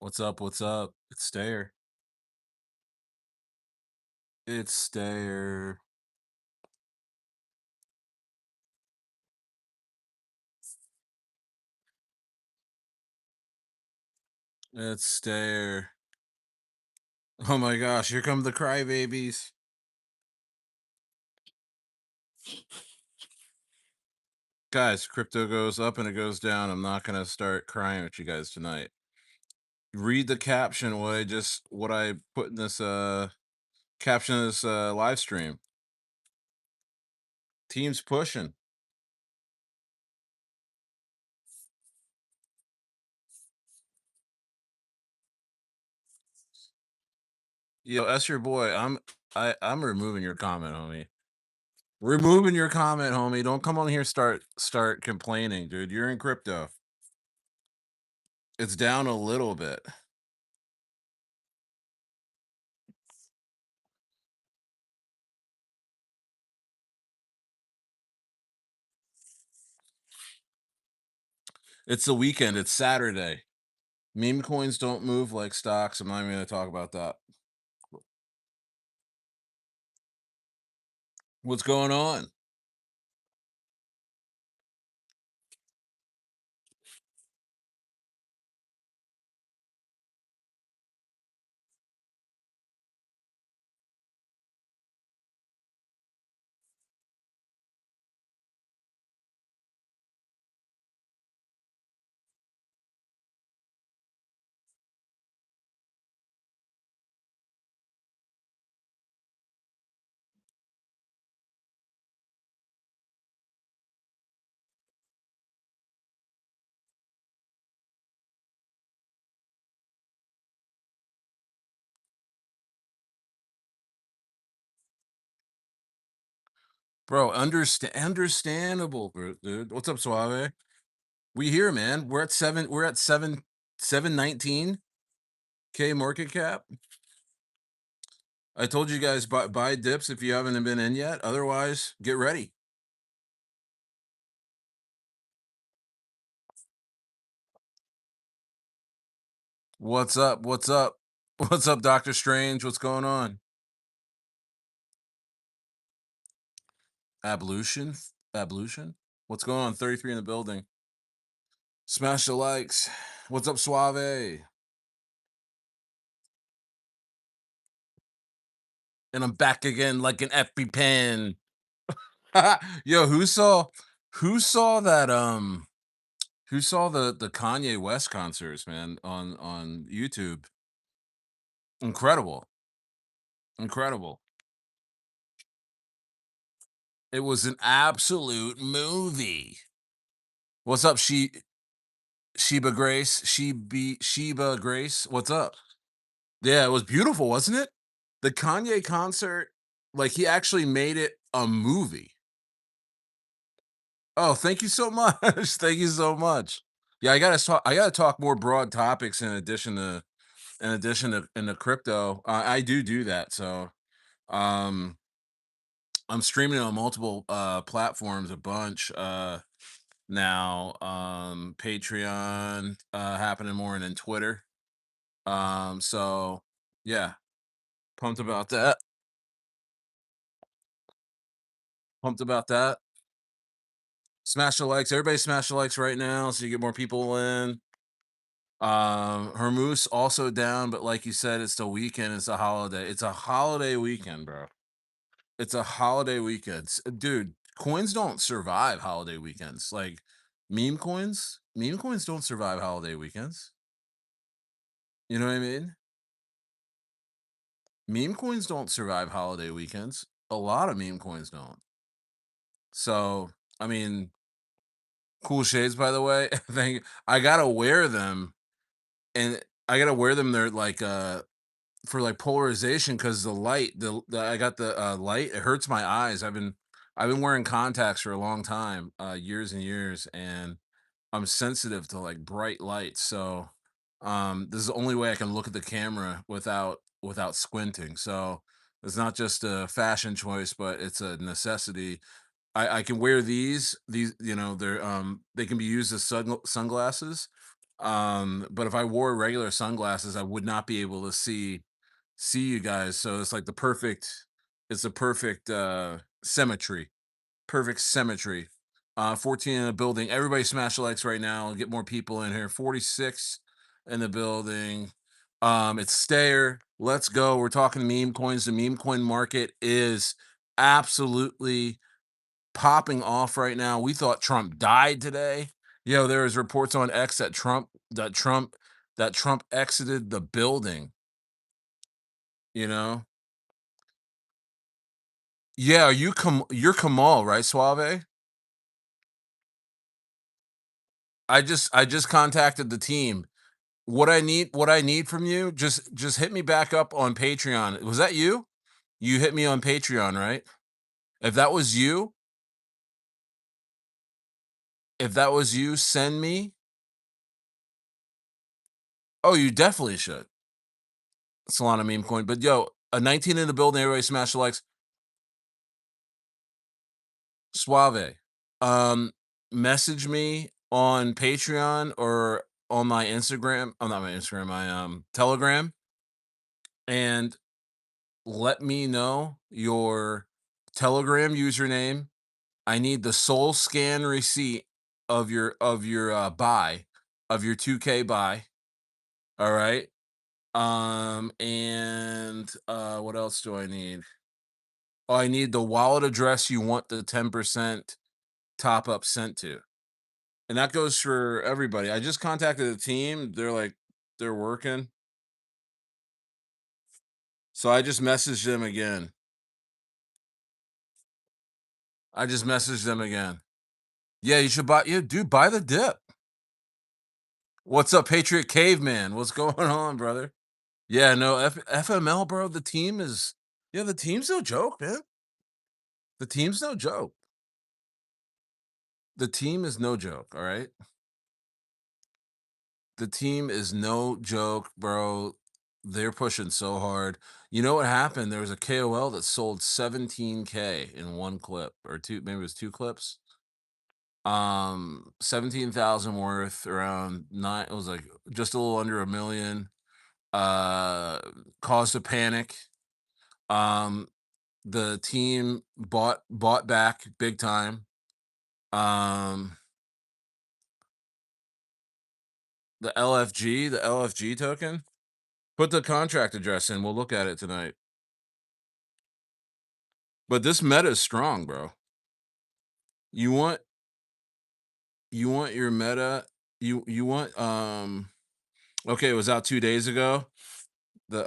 What's up? What's up? It's Stayer. It's Stayer. It's Stayer. Oh my gosh, here come the crybabies. Guys, crypto goes up and it goes down. I'm not gonna start crying with you guys tonight. Read the caption what I put in this caption of this live stream. Team's pushing. Yo, that's your boy. I'm removing your comment, homie. Removing your comment, homie. Don't come on here start complaining, dude. You're in crypto. It's down a little bit. It's the weekend. It's Saturday. Meme coins don't move like stocks. I'm not even going to talk about that. What's going on? Bro, understandable, dude. What's up, Suave? We here, man. We're at 719 K market cap. I told you guys buy dips if you haven't been in yet. Otherwise, get ready. What's up? What's up? What's up, Doctor Strange? What's going on? Ablution? Ablution? What's going on? 33 in the building. Smash the likes. What's up, Suave? And I'm back again like an EpiPen. Yo, who saw that who saw the Kanye West concerts, man, on YouTube? Incredible. Incredible. It was an absolute movie. What's up, Sheba Grace? Sheba Grace. What's up? Yeah, it was beautiful, wasn't it? The Kanye concert, like he actually made it a movie. Oh, thank you so much. Thank you so much. Yeah, I gotta talk more broad topics in the crypto. I do that. So um I'm streaming on multiple platforms a bunch now. Patreon happening more than Twitter. So yeah, pumped about that. Pumped about that. Smash the likes. Everybody smash the likes right now so you get more people in. Hermoose also down, but like you said, it's the weekend, it's a holiday. It's a holiday weekend, bro. It's a holiday weekend. Dude, coins don't survive holiday weekends. Like meme coins don't survive holiday weekends. You know what I mean? Meme coins don't survive holiday weekends. A lot of meme coins don't. So, I mean, cool shades, by the way. Thank you. I gotta wear them, and I gotta wear them. They're like for like polarization because the light, the I got the light. It hurts my eyes. I've been wearing contacts for a long time, years and years, and I'm sensitive to like bright lights. So this is the only way I can look at the camera without squinting. So it's not just a fashion choice, but it's a necessity. I can wear these, they can be used as sunglasses, But if I wore regular sunglasses, I would not be able to see you guys. So it's like the perfect, it's a perfect symmetry. Perfect symmetry. 14 in the building. Everybody smash the likes right now. Get more people in here. 46 in the building. It's Stayer. Let's go. We're talking meme coins. The meme coin market is absolutely popping off right now. We thought Trump died today. There was reports on X that Trump exited the building, you know? Yeah, you're Kamal, right, Suave? I just contacted the team. What I need from you, just hit me back up on Patreon. Was that you? You hit me on Patreon, right? If that was you, send me. Oh, you definitely should. Solana meme coin. But yo, a 19 in the building, everybody smash the likes. Suave. Um, Message me on Patreon or on my Instagram. Oh, not my Instagram, my Telegram, and let me know your Telegram username. I need the soul scan receipt of your buy, of your 2K buy. All right. And what else do I need? Oh, I need the wallet address you want the 10% top up sent to. And that goes for everybody. I just contacted the team. They're like, they're working. So I just messaged them again. I just messaged them again. Yeah, you should buy. Yeah, dude, buy the dip. What's up, Patriot Caveman? What's going on, brother? Yeah, no, FML, bro. The team's no joke, man. The team's no joke. The team is no joke. All right, the team is no joke, bro. They're pushing so hard. You know what happened? There was a KOL that sold 17K in one clip or two. Maybe it was two clips. 17,000 worth, around nine. It was like just a little under a million. Uh, Caused a panic. Um, the team bought back big time. Um, the LFG token. Put the contract address in. We'll look at it tonight. But this meta is strong, bro. You want your meta. You want Okay, it was out 2 days ago. The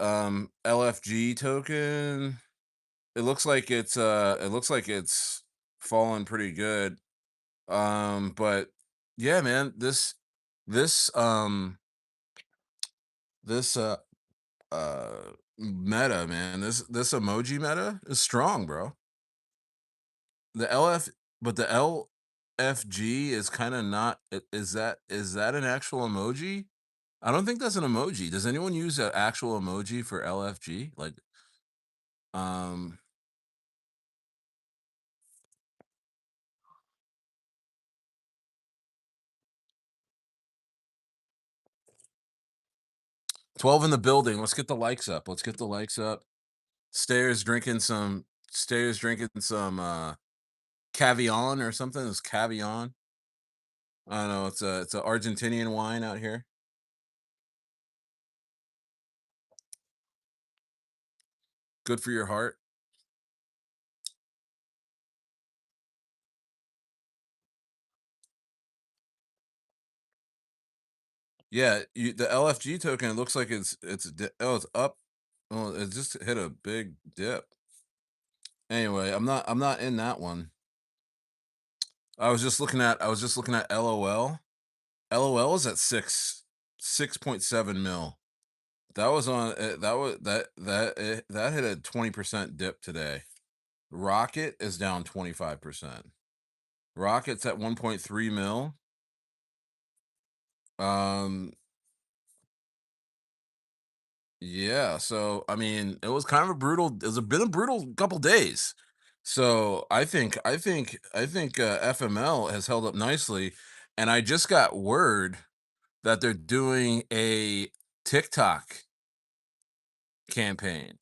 LFG token. It looks like it's fallen pretty good. But yeah, man, this this meta, man, this emoji meta is strong, bro. The LF but the LFG is kind of not. Is that an actual emoji? I don't think that's an emoji. Does anyone use an actual emoji for LFG? Like, um, 12 in the building. Let's get the likes up. Let's get the likes up. Stairs drinking some Cavion or something. It's Cavion. I don't know. It's a Argentinian wine out here. Good for your heart. Yeah, the LFG token. It looks like it's up. Oh, it just hit a big dip. Anyway, I'm not in that one. I was just looking at LOL. LOL is at 6.7 mil. That was on that was that hit a 20% dip today. Rocket is down 25%. Rocket's at 1.3 mil. Um yeah, so I mean, it was kind of a brutal it's been a brutal couple days. So I think FML has held up nicely, and I just got word that they're doing a TikTok campaign.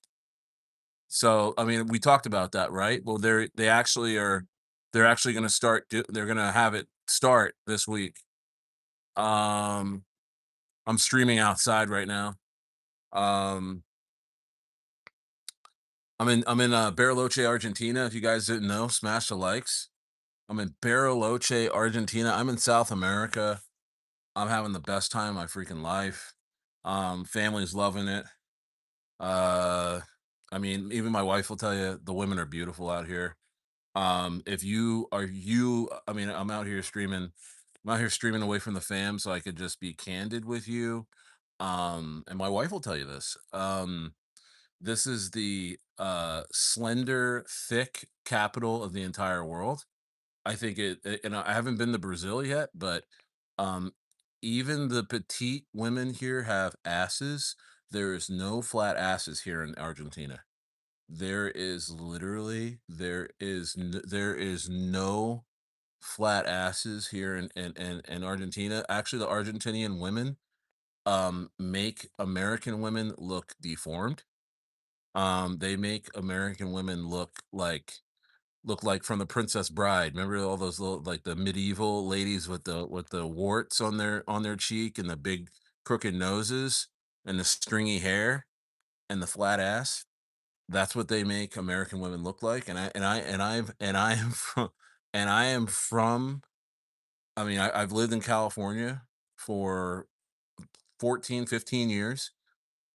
So, I mean, we talked about that, right? Well, they're actually going to they're going to have it start this week. Um I'm streaming outside right now. Um I'm in Bariloche, Argentina. If you guys didn't know, smash the likes. I'm in Bariloche, Argentina. I'm in South America. I'm having the best time of my freaking life. Family's loving it. Uh, I mean, even my wife will tell you the women are beautiful out here. If you are you, I mean, I'm out here streaming. I'm out here streaming away from the fam, so I could just be candid with you. And my wife will tell you this. This is the slender, thick capital of the entire world. I think and I haven't been to Brazil yet, but um, even the petite women here have asses. There is no flat asses here in Argentina. There is no flat asses here in Argentina. Actually, the Argentinian women make American women look deformed. They make American women look like from the Princess Bride. Remember all those little like the medieval ladies with the warts on their cheek and the big crooked noses and the stringy hair and the flat ass? That's what they make American women look like. And I am from and I am from I mean, I've lived in California for 14, 15 years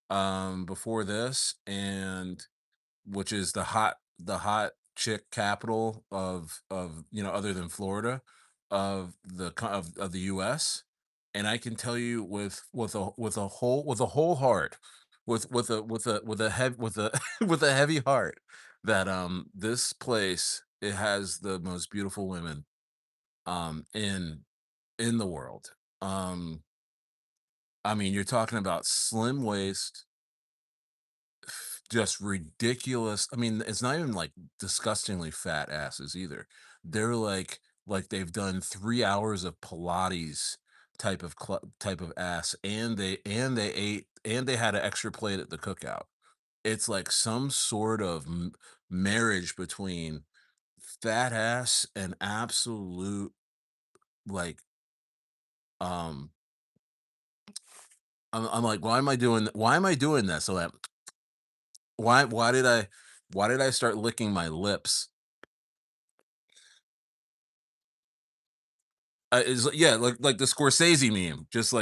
before this, and which is the hot chick capital of other than Florida of the US. And I can tell you with a whole heart, with a heavy with a with a heavy heart, that this place, it has the most beautiful women um in in the world. Um I mean, you're talking about slim waist, just ridiculous. I mean, it's not even like disgustingly fat asses either. They're like they've done 3 hours of Pilates type of ass, and they ate and they had an extra plate at the cookout. It's like some sort of marriage between fat ass and absolute like um. I'm like, why am I doing this? So why did I start licking my lips? Is yeah, like the Scorsese meme, just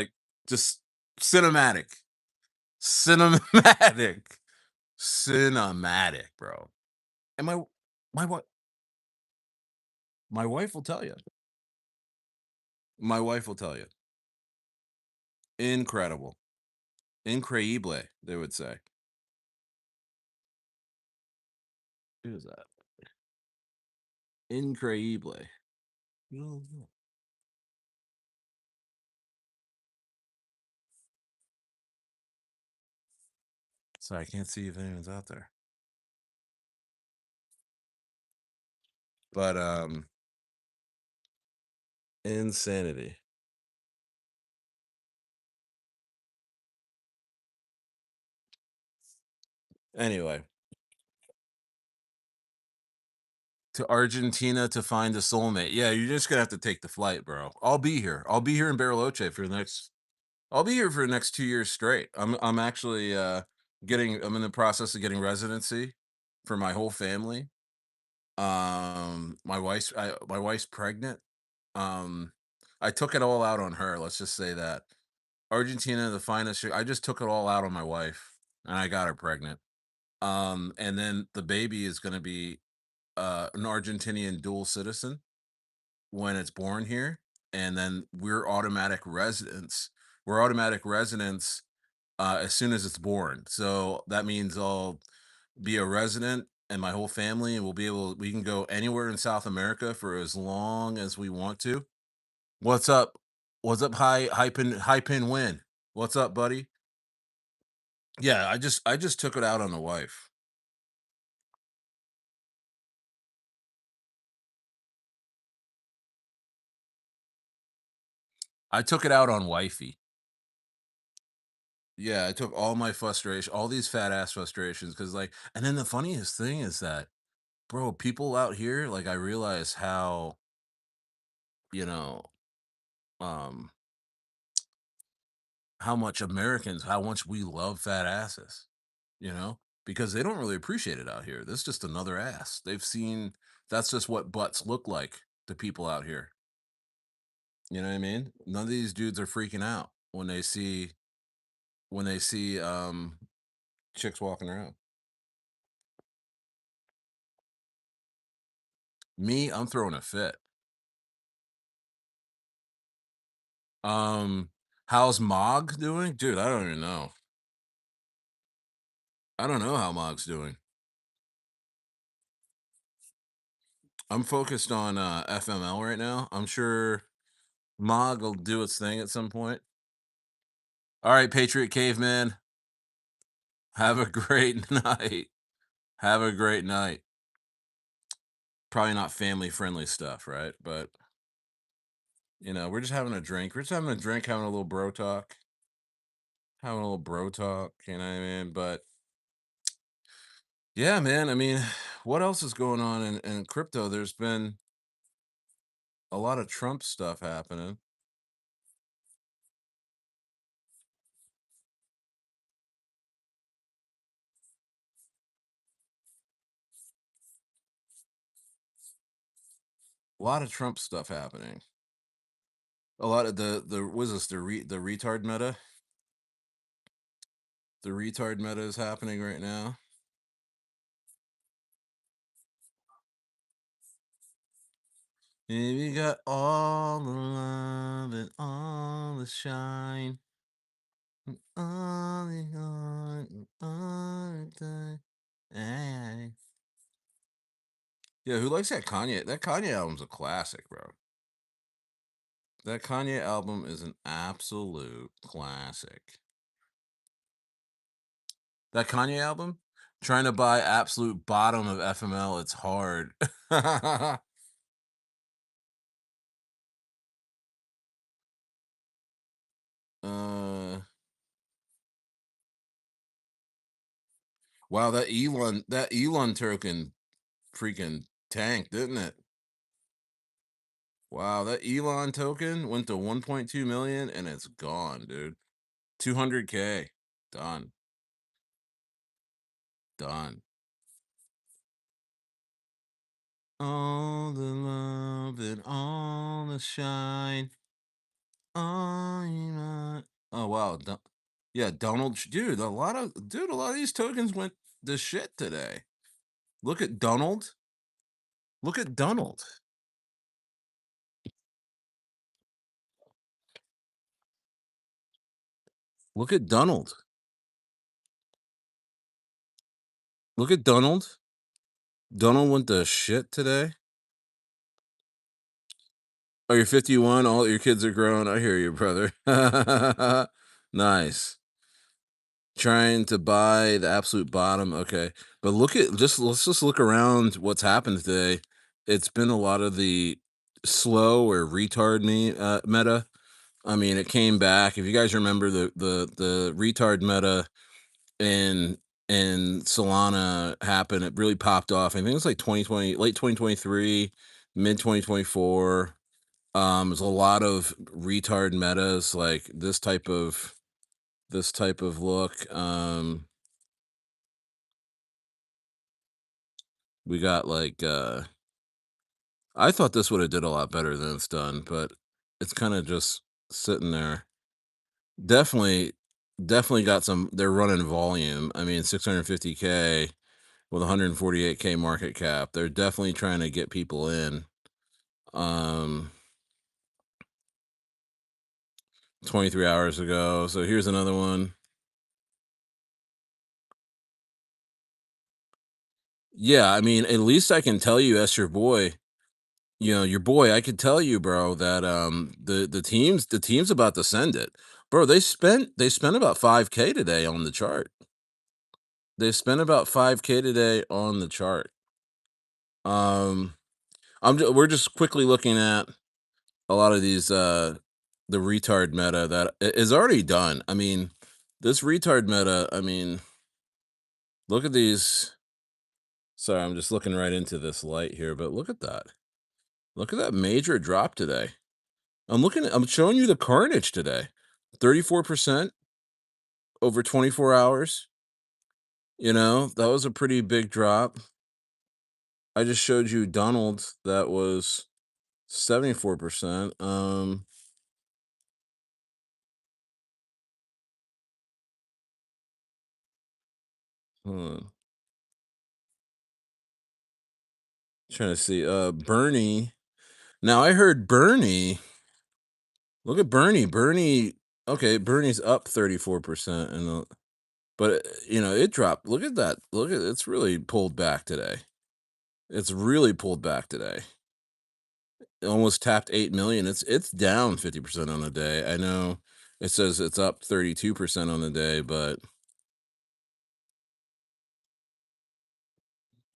cinematic, cinematic, cinematic, bro. And my what my wife will tell you. My wife will tell you. Incredible, increíble, they would say. Who's that? Increíble. No. Sorry, I can't see if anyone's out there. But insanity. Anyway, to Argentina to find a soulmate. Yeah, you're just gonna have to take the flight, bro. I'll be here. I'll be here in Bariloche for the next. I'll be here for the next 2 years straight. I'm actually getting. I'm in the process of getting residency for my whole family. My wife's pregnant. Um, I took it all out on her. Let's just say that Argentina, the finest. I just took it all out on my wife, and I got her pregnant. And then the baby is going to be an Argentinian dual citizen when it's born here, and then We're automatic residents as soon as it's born. So that means I'll be a resident and my whole family, and we can go anywhere in South America for as long as we want to. What's up? What's up? High pin win. What's up, buddy? Yeah, I just took it out on the wife. I took it out on wifey. Yeah, I took all my frustration, all these fat ass frustrations, because like, and then the funniest thing is that, bro, people out here, like, I realize how, you know, um, how much Americans, how much we love fat asses, you know, because they don't really appreciate it out here. This is just another ass. They've seen that's just what butts look like to people out here. You know what I mean? None of these dudes are freaking out when they see chicks walking around. Me, I'm throwing a fit. Um, how's Mog doing? Dude, I don't even know. I don't know how Mog's doing. I'm focused on FML right now. I'm sure Mog will do its thing at some point. All right, Patriot Caveman. Have a great night. Have a great night. Probably not family friendly stuff, right? But we're just having a drink. We're just having a drink, having a little bro talk. Having a little bro talk, you know what I mean? But yeah, man. I mean, what else is going on in crypto? There's been a lot of Trump stuff happening. A lot of Trump stuff happening. A lot of the was this the retard meta? The retard meta is happening right now. And we got all the love and all the shine, and all the heart and all the time. Hey. Yeah, who likes that Kanye? That Kanye album's a classic, bro. That Kanye album is an absolute classic. That Kanye album, trying to buy absolute bottom of FML, it's hard. uh, wow, that Elon token freaking tanked, didn't it? Wow, that Elon token went to 1.2 million and it's gone, dude. 200K. Done. Done. All the love and all the shine. Oh wow. Yeah, dude, a lot of these tokens went to shit today. Look at Donald. Look at Donald. Look at Donald. Look at Donald. Donald went to shit today. Oh, you're 51. All your kids are grown. I hear you, brother. Nice. Trying to buy the absolute bottom. Okay. But let's just look around what's happened today. It's been a lot of the slow or retard meta. I mean, it came back. If you guys remember the retard meta in Solana happened, it really popped off. I think it was like 2020, late 2023, mid 2024. There's a lot of retard metas like this type of look. We got like I thought this would have did a lot better than it's done, but it's kind of just sitting there. Definitely, definitely got some. They're running volume. I mean, 650K with 148K market cap. They're definitely trying to get people in. Um, 23 hours ago. So here's another one. Yeah, I mean, at least I can tell you, as your boy, your boy, I could tell you, bro, that the team's about to send it. Bro, they spent about 5K today on the chart. They spent about 5K today on the chart. Um we're just quickly looking at a lot of these the retard meta that is already done. I mean, this retard meta, I mean, look at these. Sorry, I'm just looking right into this light here, but look at that. Look at that major drop today. I'm showing you the carnage today. 34% over 24 hours. That was a pretty big drop. I just showed you Donald, that was 74%. Hold on. Trying to see. Bernie. Now I heard Bernie. Look at Bernie. Okay, Bernie's up 34%, but it dropped. Look at that. Look at it's really pulled back today. It's really pulled back today. It almost tapped 8 million. It's down 50% on the day. I know it says it's up 32% on the day, but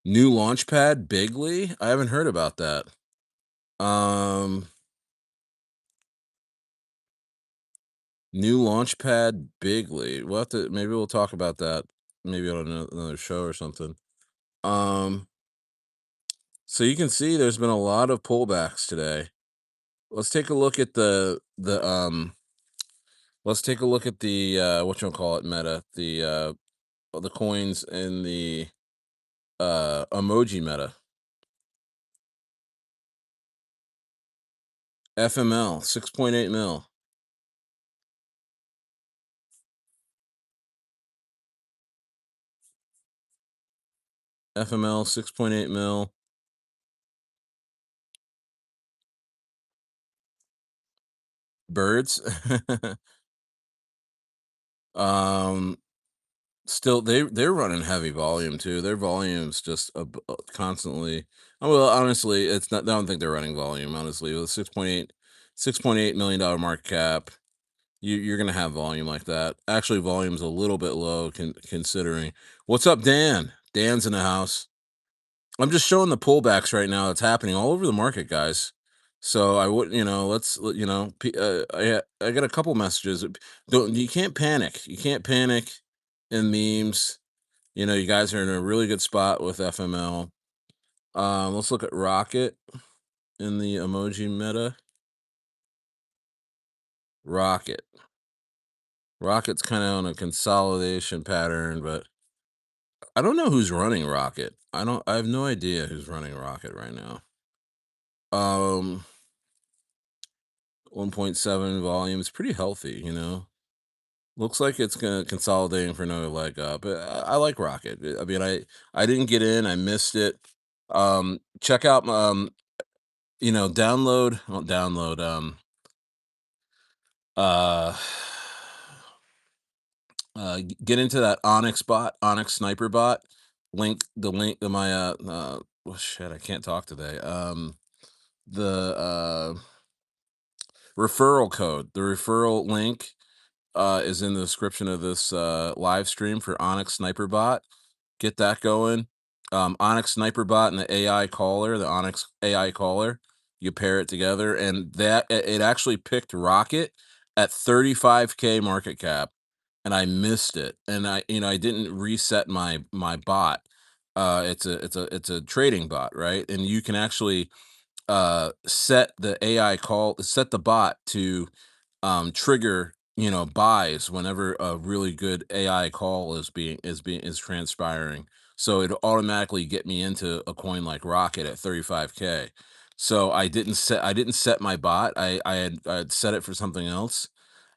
new launch pad Bigly? I haven't heard about that. Um New launch pad Bigly. Maybe we'll talk about that maybe on another show or something. Um so you can see there's been a lot of pullbacks today. Let's take a look at let's take a look at the what you call it meta, the coins in the emoji meta. FML 6.8 mil. FML 6.8 mil. Birds. um Still, they're running heavy volume too. Their volume's just constantly. Well, honestly, it's not. I don't think they're running volume. Honestly, with 6.8 million dollar market cap, you're gonna have volume like that. Actually, volume's a little bit low considering. What's up, Dan? Dan's in the house. I'm just showing the pullbacks right now. That's happening all over the market, guys. So I would, I got a couple messages. Don't You can't panic. You can't panic in memes. You guys are in a really good spot with FML. Let's look at Rocket in the emoji meta. Rocket. Rocket's kind of on a consolidation pattern, but I don't know who's running Rocket. I have no idea who's running Rocket right now. 1.7 volume is pretty healthy. Looks like it's gonna consolidating for another leg up. I like Rocket. I mean, I didn't get in. I missed it. Check out download uh get into that Onyx sniper bot. The link to my oh shit, I can't talk today. The referral code, the referral link is in the description of this live stream for Onyx sniper bot. Get that going. Onyx sniper bot and the AI caller, the Onyx AI caller, you pair it together, and it actually picked Rocket at 35K market cap, and I missed it, and I didn't reset my bot. It's a trading bot, right? And you can actually set the bot to trigger buys whenever a really good AI call is transpiring. So it automatically get me into a coin like Rocket at 35K. So I didn't set my bot. I had set it for something else,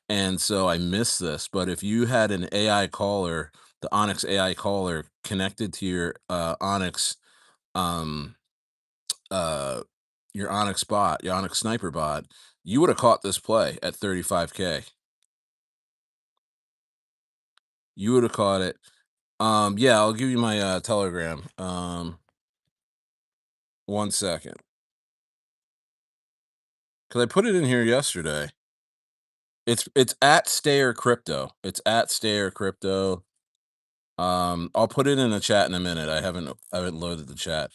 and so I missed this. But if you had an AI caller, the Onyx AI caller connected to um uh your Onyx bot, your Onyx sniper bot, you would have caught this play at 35K. You would have caught it. Yeah, I'll give you my Telegram. 1 second. Because I put it in here yesterday. It's at Stayer Crypto. It's at Stayer Crypto. I'll put it in the chat in a minute. I haven't loaded the chat.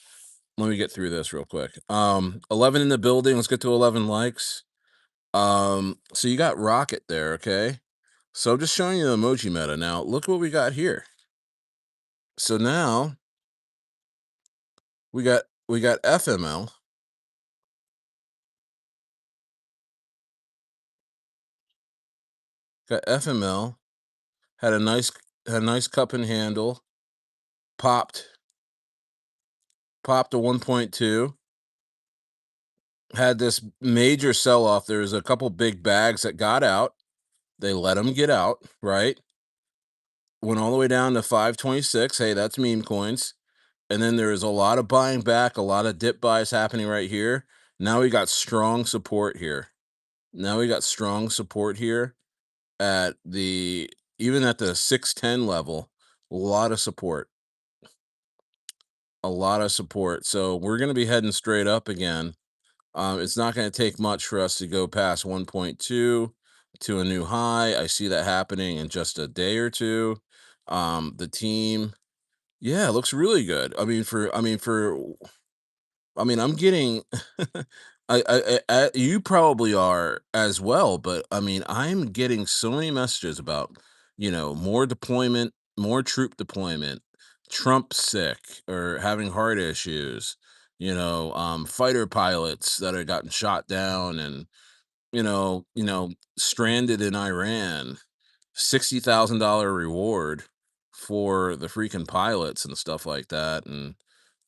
Let me get through this real quick. 11 in the building. Let's get to 11 likes. So you got Rocket there, okay? So I'm just showing you the emoji meta. Now look what we got here. So now we got FML, got FML, had a nice cup and handle, popped popped a 1.2, had this major sell off. There was a couple big bags that got out. They let them get out, right? Went all the way down to 526. Hey, that's meme coins. And then there is a lot of buying back, a lot of dip buys happening right here. Now we got strong support here. Now we got strong support here at the even at the 610 level. A lot of support. A lot of support. So we're going to be heading straight up again. It's not going to take much for us to go past 1.2 to a new high. I see that happening in just a day or two. The team, yeah, it looks really good. I'm getting you probably are as well, but I mean, I'm getting so many messages about, more deployment, more troop deployment, Trump sick or having heart issues, fighter pilots that have gotten shot down and, stranded in Iran, $60,000 reward for the freaking pilots and stuff like that. And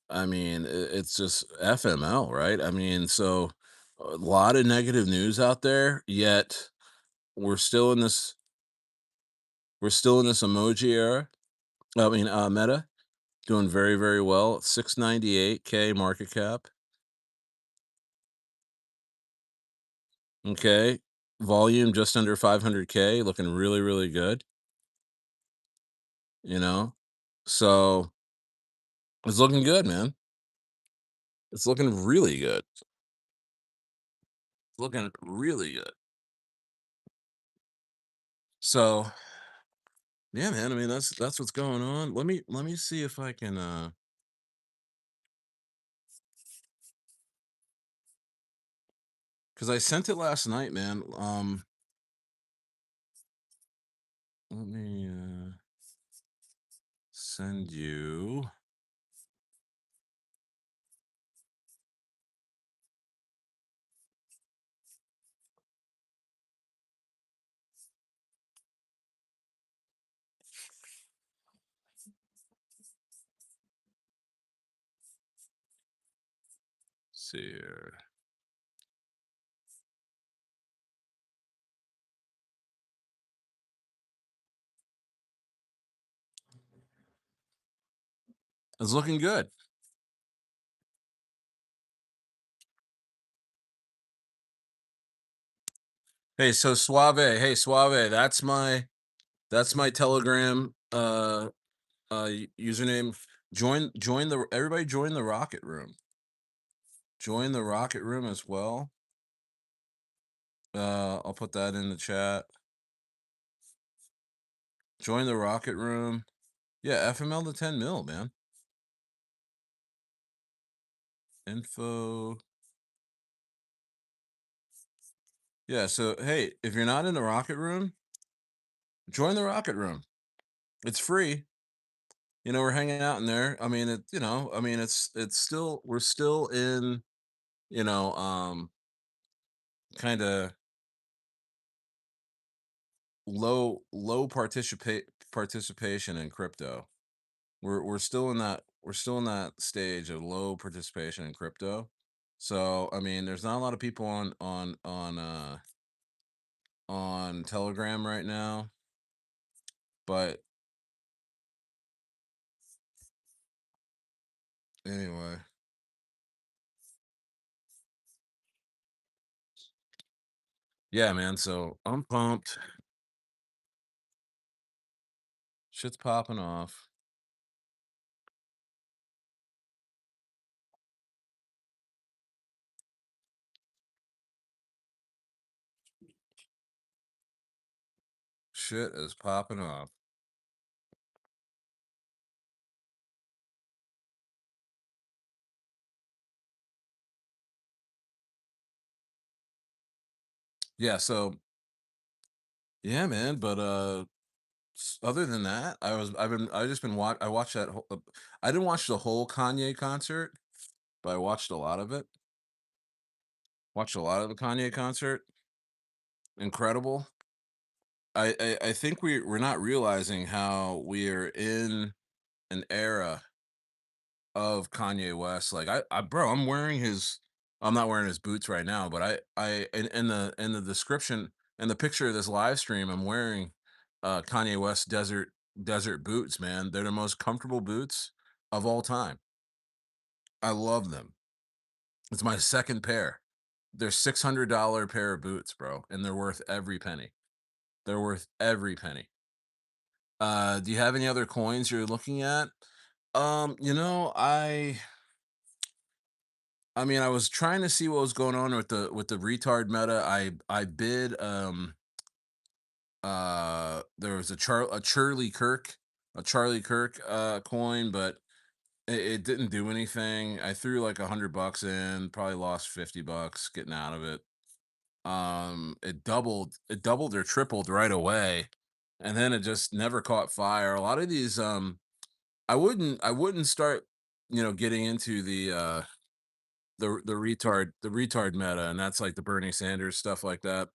I mean, it's just FML, right? I mean, so a lot of negative news out there, yet we're still in this we're still in this emoji era. Meta doing very, very well. 698K market cap. Okay. Volume just under 500K, looking really, really good, you know? So it's looking good, man. It's looking really good. Looking really good. So yeah, man. I mean, that's what's going on. Let me see if I can because I sent it last night, man. Let me send you. See here. It's looking good. Hey, so Suave. Hey, Suave. That's my Telegram username. Join the everybody. Join the Rocket Room. Join the Rocket Room as well. I'll put that in the chat. Join the Rocket Room. Yeah, FML to 10 mil, man. Info. Yeah, so hey, if you're not in the Rocket Room, join the Rocket Room. It's free. We're hanging out in there. I mean, it's still we're still in, you know, kind of low participation in crypto. We're still in that stage of low participation in crypto. So, I mean, there's not a lot of people on Telegram right now, but anyway. Yeah, man, so I'm pumped. Shit's popping off. Shit is popping off. Yeah, so Yeah, man. But other than that, I've just been I watched that whole. I didn't watch the whole Kanye concert, but I watched a lot of it. Watched a lot of the Kanye concert. Incredible. I think we're not realizing how we're in an era of Kanye West. Like bro, I'm not wearing his boots right now, but in the description and the picture of this live stream, I'm wearing Kanye West desert boots, man. They're the most comfortable boots of all time. I love them. It's my second pair. They're $600 pair of boots, bro, and they're worth every penny. They're worth every penny. Do you have any other coins you're looking at? You know, I mean, I was trying to see what was going on with the retard meta. I bid there was a Charlie Kirk coin, but it didn't do anything. I threw like $100 in, probably lost $50 getting out of it. It doubled or tripled right away, and then it just never caught fire. A lot of these I wouldn't start, getting into the retard meta, and that's like the Bernie Sanders stuff like that.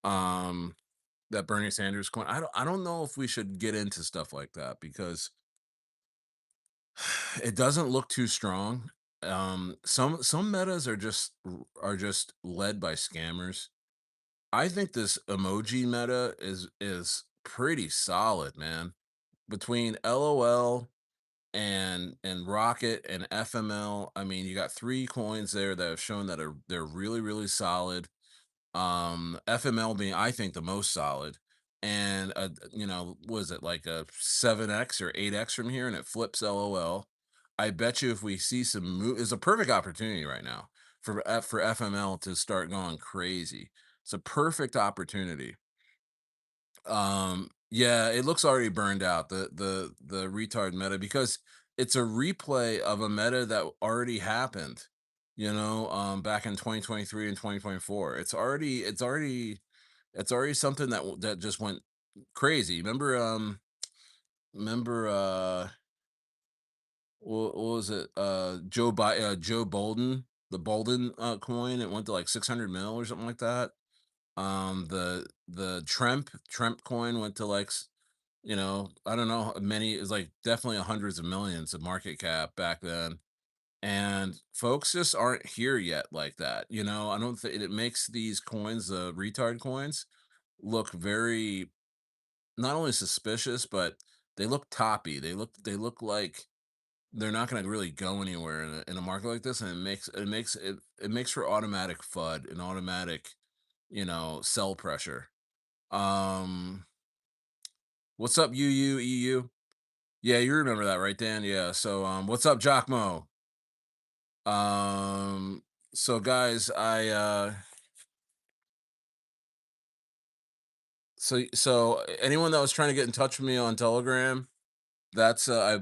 Um, that Bernie Sanders coin. I don't know if we should get into stuff like that because it doesn't look too strong. Some metas are just led by scammers. I think this emoji meta is pretty solid, man. Between LOL and Rocket and FML, I mean, you got three coins there that have shown that they're really really solid. FML being, I think, the most solid, and was it like a 7x or 8x from here, and it flips LOL. I bet you if we see some move, it's a perfect opportunity right now for FML to start going crazy. It's a perfect opportunity. Yeah, it looks already burned out, the retard meta, because it's a replay of a meta that already happened, back in 2023 and 2024. It's already something that just went crazy. Remember what was it? Joe Bolden, the Bolden coin, it went to like 600 mil or something like that. The Tremp coin went to like I don't know, many, is like definitely hundreds of millions of market cap back then. And folks just aren't here yet like that. I don't think it makes these coins, the retard coins, look very, not only suspicious, but they look toppy. They look like they're not going to really go anywhere in a market like this, and it makes for automatic FUD and automatic, sell pressure. Um, what's up, EU? Yeah, you remember that, right, Dan? Yeah. So, what's up, Jockmo? Um, so guys, anyone that was trying to get in touch with me on Telegram, that's I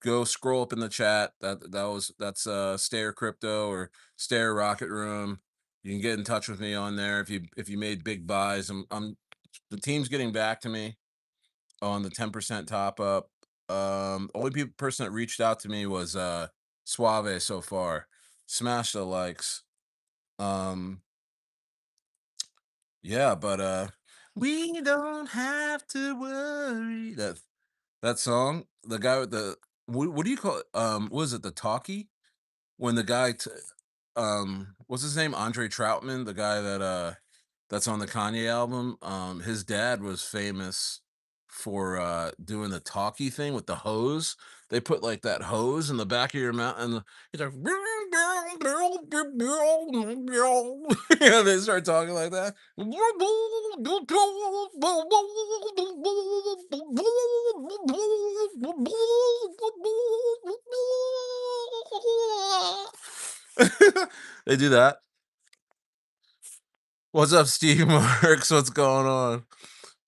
go scroll up in the chat. That's Stayer Crypto or Stayer Rocket Room. You can get in touch with me on there if you made big buys. The team's getting back to me on the 10% top up. Only person that reached out to me was Suave so far. Smash the likes. Um, yeah, but we don't have to worry. That song, the guy with the what do you call it? Was it the talkie? When the guy what's his name? Andre Troutman, the guy that's on the Kanye album. His dad was famous for doing the talkie thing with the hose. They put like that hose in the back of your mouth, and he's like, yeah, they start talking like that. They do that. What's up, Steve Marks? What's going on?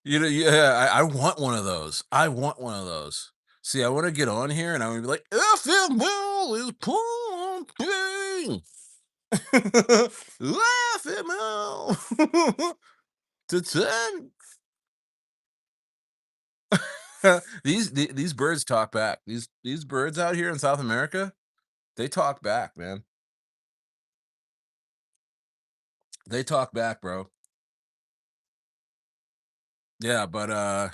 Yeah, I want one of those. I want one of those. See, I want to get on here and I want to be like, FML is pumping. FML to 10. These birds talk back. These birds out here in South America, they talk back, man. They talk back, bro. Yeah, but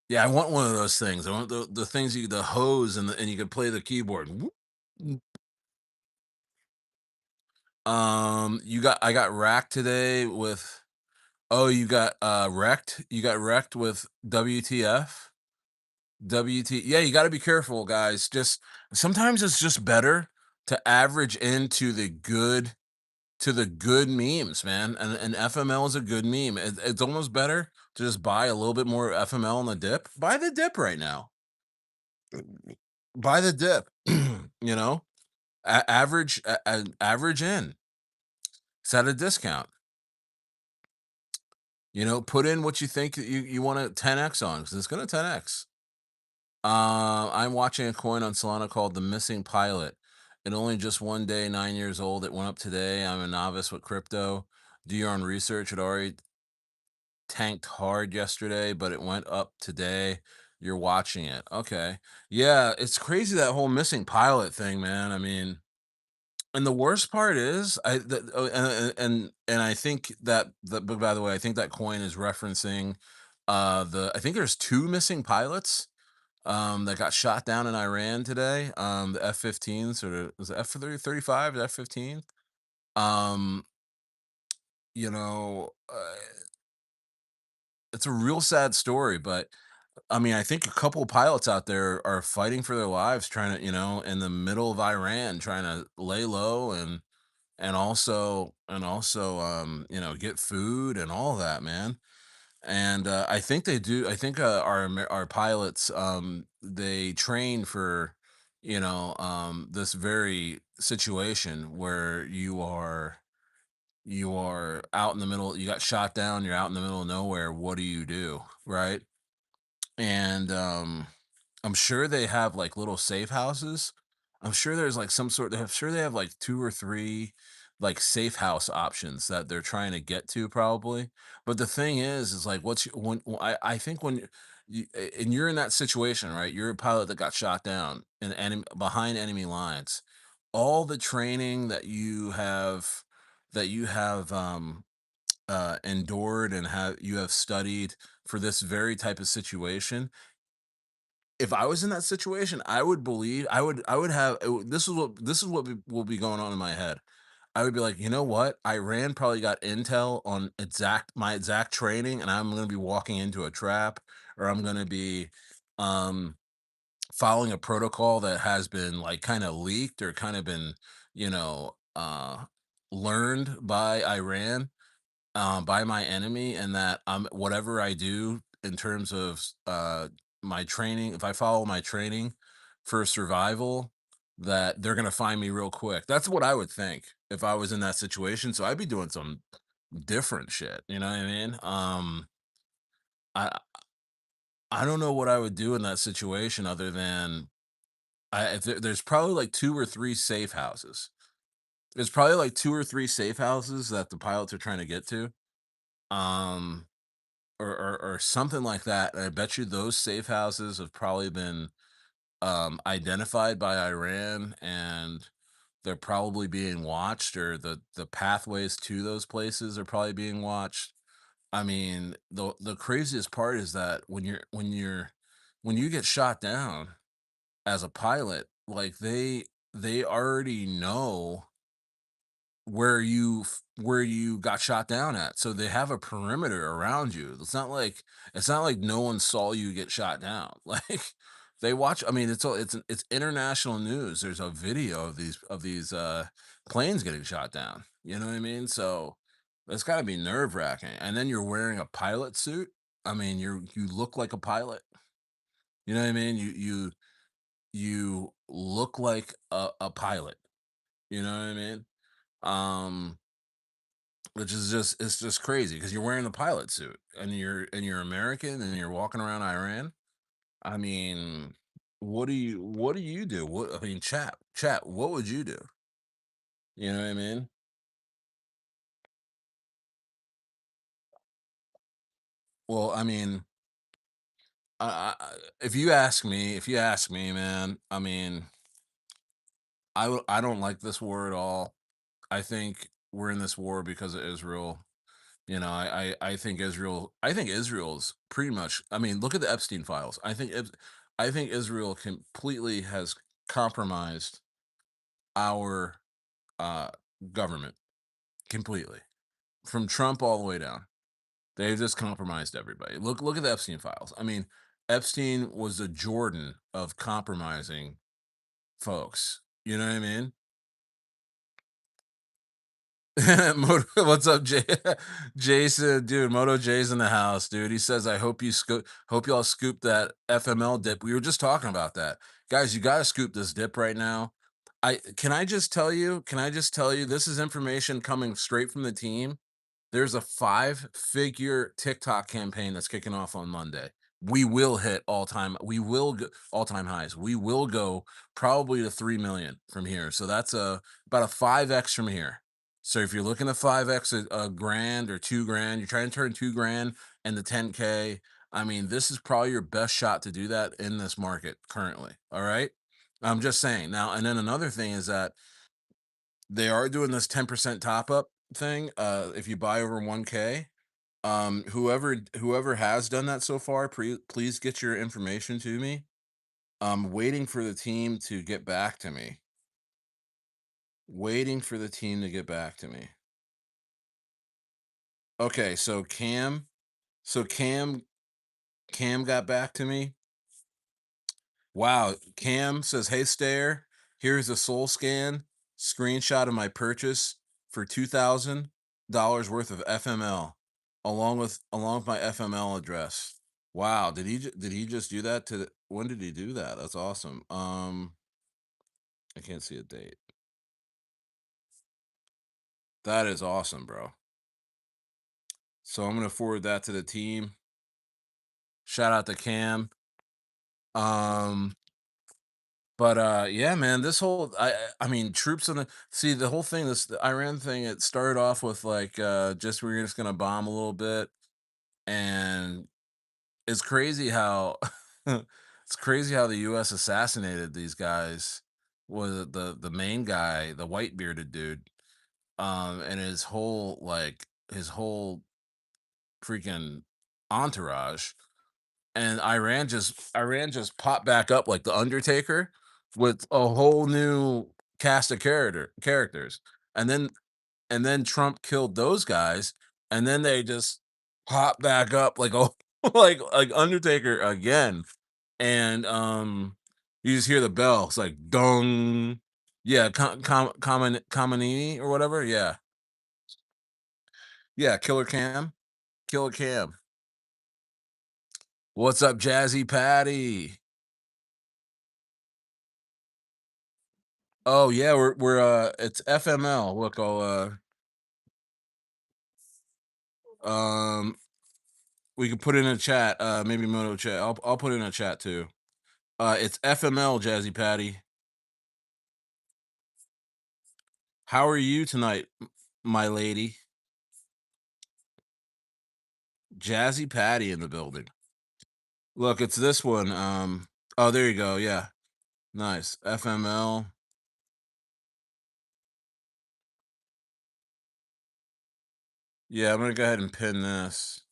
yeah, I want one of those things. I want the things you the hose and you can play the keyboard. Whoop. You got I got racked today with oh, you got wrecked. You got wrecked with WTF. Yeah, you got to be careful, guys. Just sometimes it's just better to average into the good memes, man. And FML is a good meme. It's almost better to just buy a little bit more FML on the dip. Buy the dip right now. Buy the dip. You know, average in. Set a discount. Put in what you think that you want to 10x on because it's going to 10x. I'm watching a coin on Solana called the Missing Pilot. It only just one day, 9 years old. It went up today. I'm a novice with crypto. Do your own research. It already tanked hard yesterday, but it went up today. You're watching it. Okay. Yeah, it's crazy that whole missing pilot thing, man. I mean, and the worst part is and I think that but by the way, I think that coin is referencing I think there's two missing pilots that got shot down in Iran today. The F-15 sort of was it F-35, F-15. Um, you know, it's a real sad story, but I mean, I think a couple of pilots out there are fighting for their lives, trying to, in the middle of Iran, trying to lay low and also, get food and all that, man. And I think they do. I think our pilots they train for this very situation where you are out in the middle. You got shot down. You're out in the middle of nowhere. What do you do, right? And I'm sure they have like little safe houses. I'm sure there's like some sort. I'm sure they have like two or three like safe house options that they're trying to get to probably. But the thing is like I think when and you're in that situation, right? You're a pilot that got shot down in behind enemy lines. All the training that you have endured and have you have studied for this very type of situation. If I was in that situation, I would believe I would have will be going on in my head. I would be like, you know what? Iran probably got intel on my exact training, and I'm gonna be walking into a trap, or I'm gonna be um following a protocol that has been like kind of leaked or kind of been, you know, learned by Iran, by my enemy, and that whatever I do in terms of my training, if I follow my training for survival, that they're gonna find me real quick. That's what I would think if I was in that situation. So I'd be doing some different shit. You know what I mean? I I don't know what I would do in that situation other than there's probably like two or three safe houses. There's probably like two or three safe houses that the pilots are trying to get to. Um, or something like that. And I bet you those safe houses have probably been identified by Iran, and they're probably being watched, or the pathways to those places are probably being watched. I mean, the craziest part is that when you get shot down as a pilot, like they already know where you got shot down at. So they have a perimeter around you. It's not like no one saw you get shot down. Like they watch. I mean, it's international news. There's a video of these planes getting shot down. You know what I mean? So that's got to be nerve wracking. And then you're wearing a pilot suit. I mean, you look like a pilot. You know what I mean? You look like a pilot. You know what I mean? Um, which is just it's just crazy because you're wearing the pilot suit and you're American and you're walking around Iran. I mean, what do you do? What I mean, chat, what would you do? You know what I mean? Well, I mean, if you ask me, man, I mean, I don't like this war at all. I think we're in this war because of Israel. You know, I think Israel's pretty much. I mean, look at the Epstein files. I think Israel completely has compromised our uh, government completely, from Trump all the way down. They've just compromised everybody. Look at the Epstein files. I mean, Epstein was the Jordan of compromising folks. You know what I mean? What's up, Jason? Dude, Moto J's in the house, dude. He says, "I hope hope y'all scoop that FML dip." We were just talking about that, guys. You got to scoop this dip right now. I can I just tell you? Can I just tell you? This is information coming straight from the team. There's a five-figure TikTok campaign that's kicking off on Monday. We will hit all-time highs. We will go probably to 3 million from here. So that's about a 5x from here. So if you're looking to 5x a grand or 2 grand, you're trying to turn 2 grand into 10K. I mean, this is probably your best shot to do that in this market currently. All right. I'm just saying now. And then another thing is that they are doing this 10% top up thing. If you buy over 1K, whoever has done that so far, please get your information to me. I'm waiting for the team to get back to me. Waiting for the team to get back to me. Okay, so Cam got back to me. Wow, Cam says, "Hey Stayer, here's a soul scan screenshot of my purchase for $2,000 worth of FML, along with my FML address." Wow, did he just do that when did he do that? That's awesome. I can't see a date. That is awesome, bro. So I'm gonna forward that to the team. Shout out to Cam. Um, But yeah, man, this whole I mean, troops in the see the whole thing. The Iran thing. It started off with like just we're just gonna bomb a little bit, and it's crazy how it's crazy how the U.S. assassinated these guys. Was the main guy, the white bearded dude, and his whole freaking entourage. And Iran just popped back up like the Undertaker with a whole new cast of characters. And then Trump killed those guys, and then they just popped back up like like Undertaker again. And you just hear the bell. It's like dong. Yeah, Kamanini or whatever. Yeah. Yeah, Killer Cam. Killer Cam. What's up, Jazzy Patty? Oh yeah, we're it's FML. Look, um we can put it in a chat, maybe Moto chat. I'll put it in a chat too. It's FML, Jazzy Patty. How are you tonight, my lady? Jazzy Patty in the building. Look, it's this one. Oh, there you go. Yeah. Nice. FML. Yeah, I'm gonna go ahead and pin this.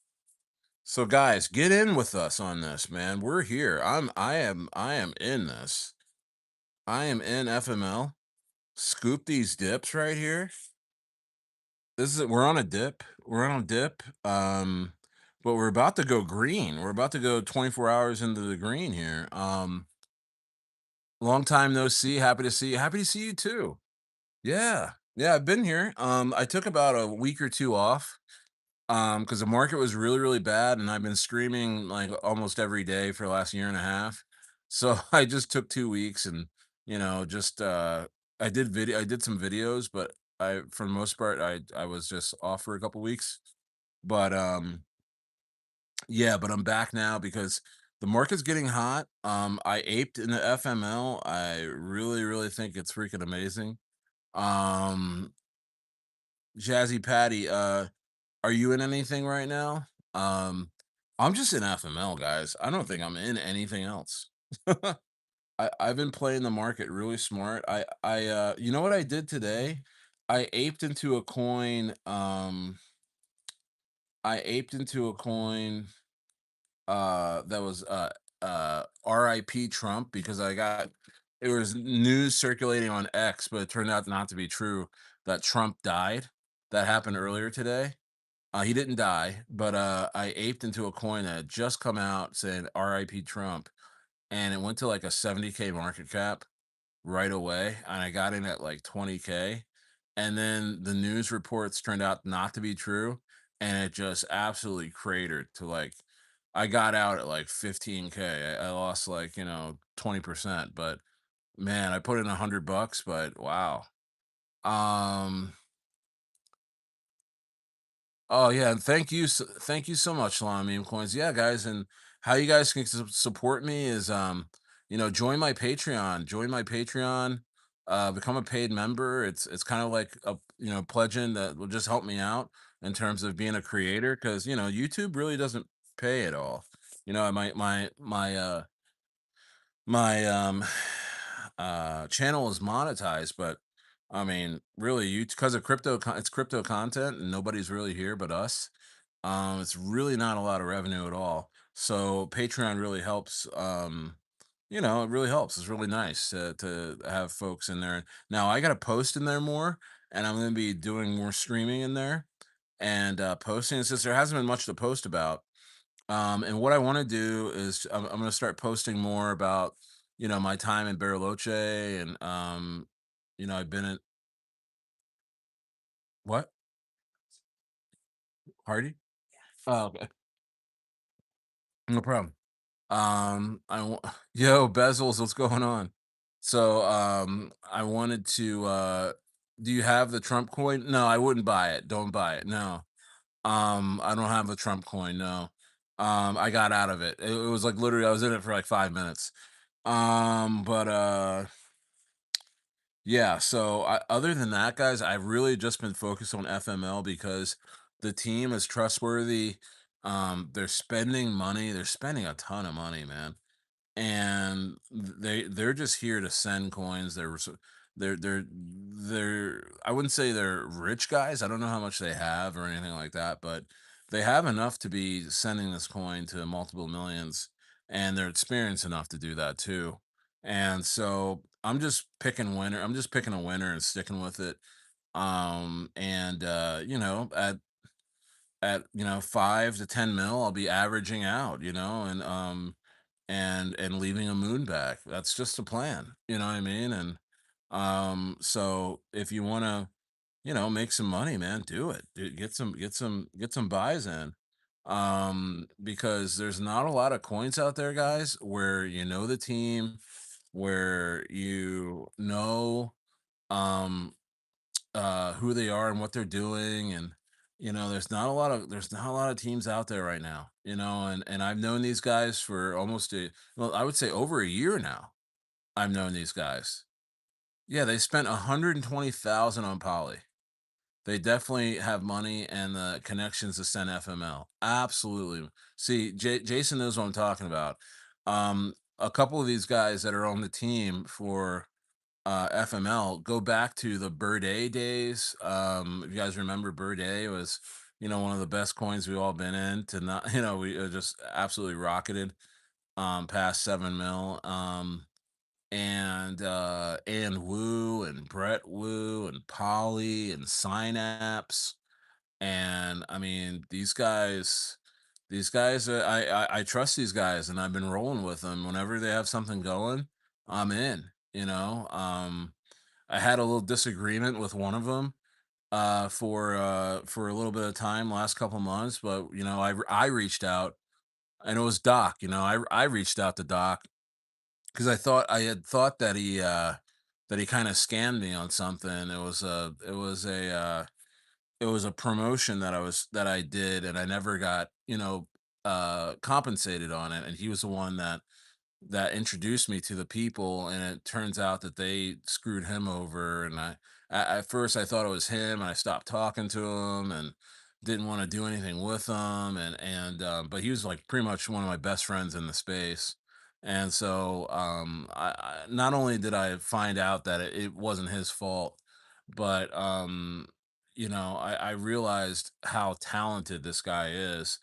So guys, get in with us on this, man. We're here. I am in this. I am in FML. Scoop these dips right here. We're on a dip. We're on a dip. But we're about to go green. We're about to go 24 hours into the green here. Long time no see. Happy to see you. Happy to see you too. Yeah. Yeah, I've been here. I took about a week or two off. Because the market was really, really bad, and I've been streaming like almost every day for the last year and a half. So I just took 2 weeks and just I did some videos, but I for the most part I was just off for a couple weeks. But yeah, but I'm back now because the market's getting hot. I aped in the FML. I really, really think it's freaking amazing. Um Jazzy Patty, are you in anything right now? Um I'm just in FML, guys. I don't think I'm in anything else. I've been playing the market really smart. You know what I did today? I aped into a coin. I aped into a coin that was RIP Trump because I got it was news circulating on X, but it turned out not to be true that Trump died. That happened earlier today. He didn't die, but I aped into a coin that had just come out saying RIP Trump, and it went to like a 70K market cap right away, and I got in at like 20K, and then the news reports turned out not to be true, and it just absolutely cratered to like I got out at like 15K. I lost like, 20%, but man, I put in $100, but wow. Um Oh yeah, and thank you so much, Salon Meme Coins. Yeah, guys, and how you guys can support me is join my Patreon. Join my Patreon, become a paid member. It's kind of like a pledging that will just help me out in terms of being a creator because YouTube really doesn't pay at all. My channel is monetized, but I mean, really, you because of it's crypto content, and nobody's really here but us. It's really not a lot of revenue at all. So Patreon really helps. It really helps. It's really nice to have folks in there. Now I got to post in there more, and I'm going to be doing more streaming in there and posting. Since there hasn't been much to post about, and what I want to do is I'm going to start posting more about my time in Bariloche and I've been in what Hardy? Oh, okay, no problem. Yo, Bezels, what's going on? So, I wanted to, do you have the Trump coin? No, I wouldn't buy it. Don't buy it. No. I don't have the Trump coin. No. I got out of it. It was like literally, I was in it for like 5 minutes. But yeah. So, other than that, guys, I've really just been focused on FML because the team is trustworthy. They're spending money. They're spending a ton of money, man, and they're just here to send coins. They're I wouldn't say they're rich guys. I don't know how much they have or anything like that, but they have enough to be sending this coin to multiple millions, and they're experienced enough to do that too. And so I'm just picking winner. I'm just picking a winner and sticking with it. And at 5 to 10 mil, I'll be averaging out, and leaving a moon back. That's just a plan. You know what I mean? And so if you want to, make some money, man, do it. Get some buys in. Because there's not a lot of coins out there, guys, where you know the team, where um who they are and what they're doing, and there's not a lot of teams out there right now, and I've known these guys for I would say over a year now. I've known these guys. Yeah, they spent 120,000 on Poly. They definitely have money and the connections to send FML. Absolutely. See, Jason knows what I'm talking about. A couple of these guys that are on the team for FML go back to the Bird days. If you guys remember, Bird was one of the best coins we've all been in. To not we just absolutely rocketed past 7 mil. And Wu and Brett Wu and Polly and Synapse, and I mean these guys I trust these guys, and I've been rolling with them. Whenever they have something going, I'm in. I had a little disagreement with one of them for a little bit of time last couple months, but I reached out, and it was Doc. I reached out to Doc because I had thought that he kind of scammed me on something. It was a promotion that I did, and I never got compensated on it, and he was the one that introduced me to the people, and it turns out that they screwed him over. And at first I thought it was him, and I stopped talking to him, and didn't want to do anything with him, but he was like pretty much one of my best friends in the space. And so I not only did I find out that it wasn't his fault, but I realized how talented this guy is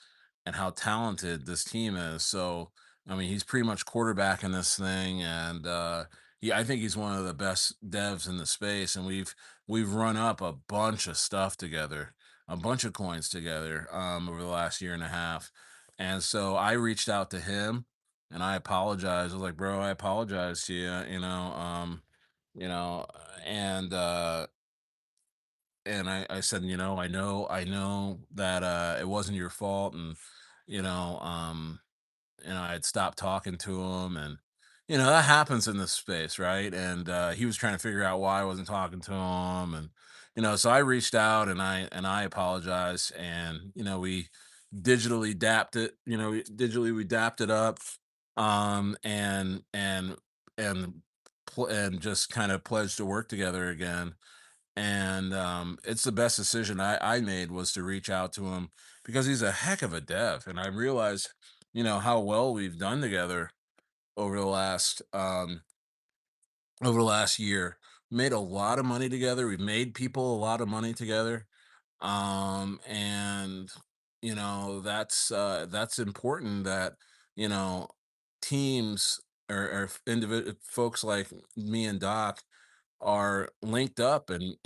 and how talented this team is. So I mean, he's pretty much quarterbacking this thing, and I think he's one of the best devs in the space. And we've run up a bunch of stuff together, a bunch of coins together over the last year and a half. And so I reached out to him and I apologized. I was like, bro, I apologize to you, you know, and uh I said, I know that it wasn't your fault, and you know, I had stopped talking to him, and that happens in this space, right? And he was trying to figure out why I wasn't talking to him, and so I reached out and I apologized, and we digitally dapped it, we dapped it up, and and just kind of pledged to work together again. And it's the best decision I made, was to reach out to him, because he's a heck of a dev, and I realized how well we've done together over the last year. Made a lot of money together. We've made people a lot of money together. And that's important, that you know teams, or individual folks like me and Doc are linked up, and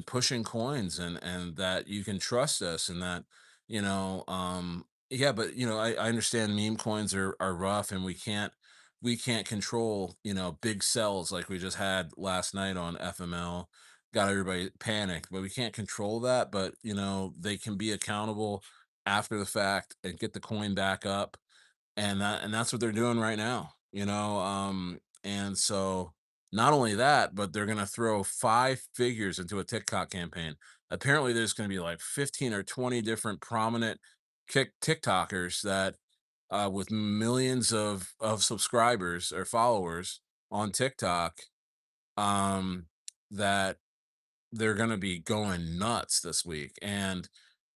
pushing coins, and that you can trust us, and that yeah. But I understand meme coins are rough, and we can't control big sells like we just had last night on FML. Got everybody panicked, but we can't control that. But they can be accountable after the fact and get the coin back up, and that's what they're doing right now, and so not only that, but they're going to throw five figures into a TikTok campaign. Apparently there's going to be like 15 or 20 different prominent TikTokers that with millions of subscribers or followers on TikTok, um that they're going to be going nuts this week. And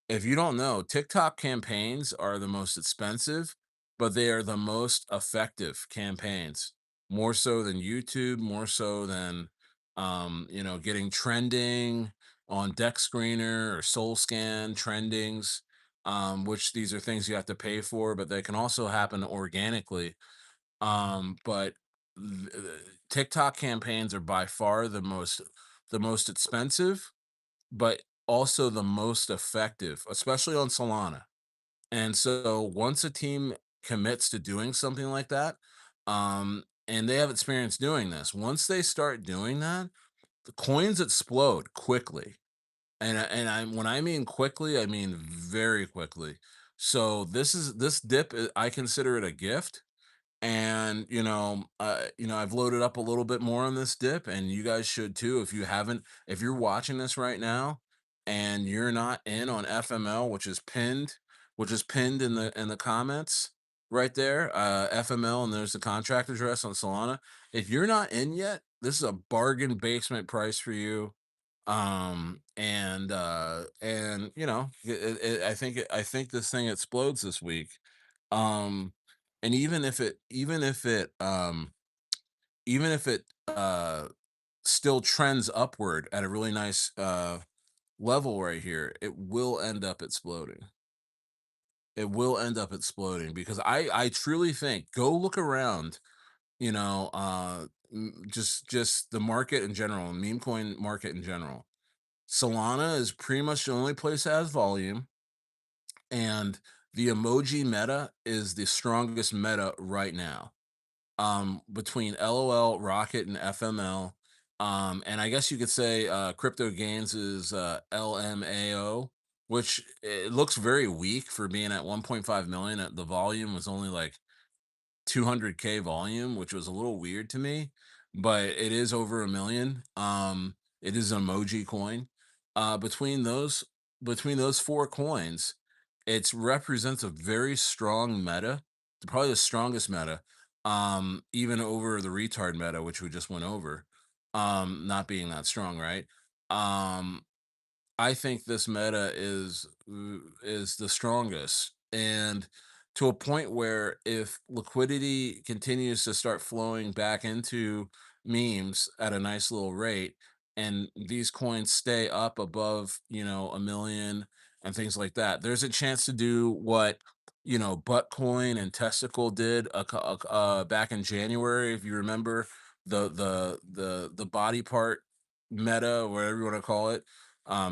if you don't know, TikTok campaigns are the most expensive, but they are the most effective campaigns. More so than YouTube, more so than getting trending on Deck Screener or Soul Scan trendings, which these are things you have to pay for, but they can also happen organically. But TikTok campaigns are by far the most expensive, but also the most effective, especially on Solana. And so once a team commits to doing something like that, and they have experience doing this, once they start doing that, the coins explode quickly. And when I mean quickly, I mean very quickly. So this dip, I consider it a gift. And I've loaded up a little bit more on this dip, and you guys should too. If you haven't, if you're watching this right now and you're not in on FML, which is pinned in the comments right there, FML, and there's the contract address on Solana. If you're not in yet, this is a bargain basement price for you. And I think this thing explodes this week. um and even if it still trends upward at a really nice level right here, it will end up exploding. It will end up exploding, because I truly think, go look around, just the market in general, meme coin market in general. Solana is pretty much the only place that has volume, and the emoji meta is the strongest meta right now, between LOL, Rocket, and FML. And I guess you could say crypto gains is LMAO, which it looks very weak for being at 1.5 million. The volume was only like 200K volume, which was a little weird to me, but it is over a million. It is an emoji coin. Between those four coins, it represents a very strong meta, probably the strongest meta, even over the retard meta, which we just went over, not being that strong, right? Um, I think this meta is the strongest, and to a point where if liquidity continues to start flowing back into memes at a nice little rate, and these coins stay up above, a million and things like that, there's a chance to do what, Buttcoin and Testicle did back in January, if you remember the body part meta, whatever you want to call it,